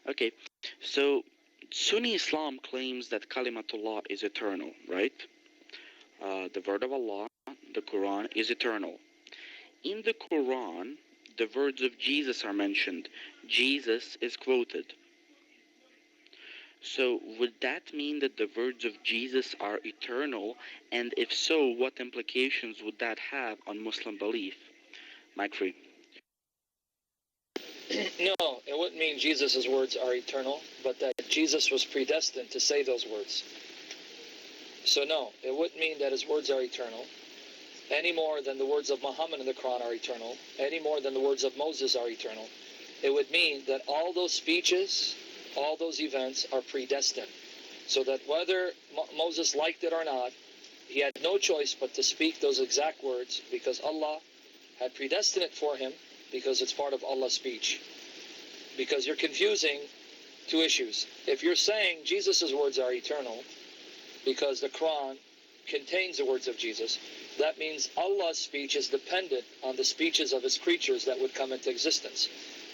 Okay, so Sunni Islam claims that Kalimatullah is eternal, right? The word of Allah, the Quran, is eternal. In the Quran, the words of Jesus are mentioned. Jesus is quoted. So would that mean that the words of Jesus are eternal? And if so, what implications would that have on Muslim belief? Mike Free. No, it wouldn't mean Jesus' words are eternal, but that Jesus was predestined to say those words. So no, it wouldn't mean that his words are eternal, any more than the words of Muhammad in the Quran are eternal, any more than the words of Moses are eternal. It would mean that all those speeches, all those events are predestined. So that whether Moses liked it or not, he had no choice but to speak those exact words because Allah had predestined it for him, because it's part of Allah's speech. Because you're confusing two issues. If you're saying Jesus' words are eternal because the Quran contains the words of Jesus, that means Allah's speech is dependent on the speeches of his creatures that would come into existence.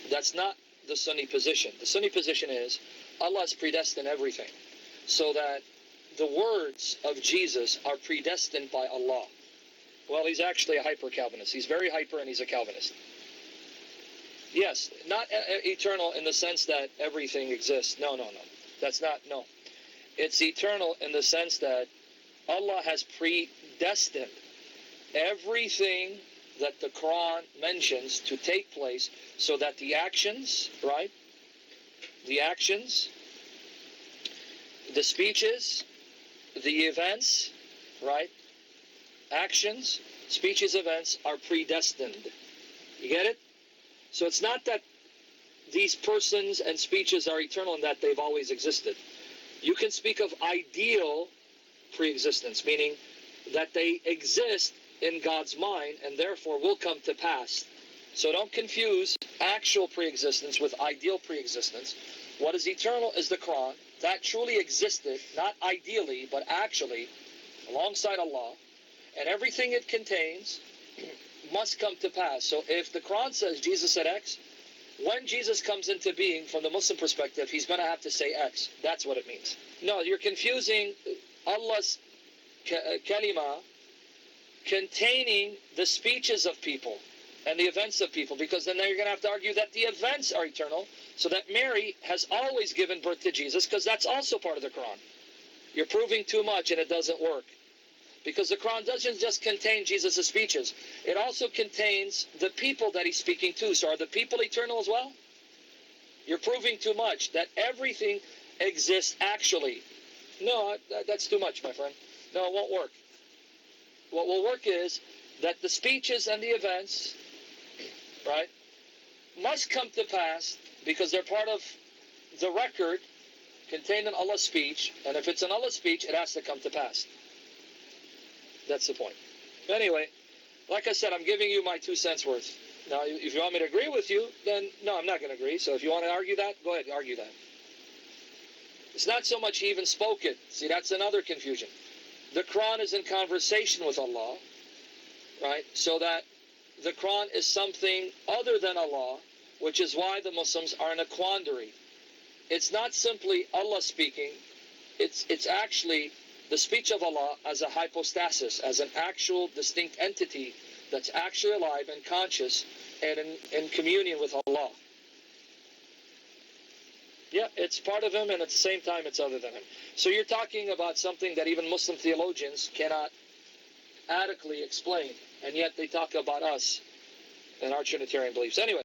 That's not the Sunni position. The Sunni position is Allah's predestined everything, so that the words of Jesus are predestined by Allah. Well, he's actually a hyper-Calvinist. He's very hyper and he's a Calvinist. Yes, not eternal in the sense that everything exists. No. That's not, no. It's eternal in the sense that Allah has predestined everything that the Quran mentions to take place so that the actions, right? The actions, the speeches, the events, right? Actions, speeches, events are predestined. You get it? So it's not that these persons and speeches are eternal and that they've always existed. You can speak of ideal pre-existence, meaning that they exist in God's mind and therefore will come to pass. So don't confuse actual pre-existence with ideal pre-existence. What is eternal is the Quran. That truly existed, not ideally, but actually, alongside Allah. And everything it contains must come to pass. So if the Quran says Jesus said X, when Jesus comes into being, from the Muslim perspective, he's going to have to say X. That's what it means. No, you're confusing Allah's kalima containing the speeches of people and the events of people, because then you're going to have to argue that the events are eternal, so that Mary has always given birth to Jesus, because that's also part of the Quran. You're proving too much and it doesn't work. Because the Quran doesn't just contain Jesus' speeches. It also contains the people that he's speaking to. So are the people eternal as well? You're proving too much, that everything exists actually. No, that's too much, my friend. No, it won't work. What will work is that the speeches and the events, right, must come to pass because they're part of the record contained in Allah's speech. And if it's in Allah's speech, it has to come to pass. That's the point. Anyway, like I said, I'm giving you my 2 cents worth. Now, if you want me to agree with you, then no, I'm not going to agree. So if you want to argue that, go ahead, argue that. It's not so much he even spoke it. See, that's another confusion. The Quran is in conversation with Allah, right? So that the Quran is something other than Allah, which is why the Muslims are in a quandary. It's not simply Allah speaking. It's actually the speech of Allah as a hypostasis, as an actual distinct entity that's actually alive and conscious and in communion with Allah. Yeah, it's part of him, and at the same time it's other than him. So you're talking about something that even Muslim theologians cannot adequately explain, and yet they talk about us and our Trinitarian beliefs. Anyway.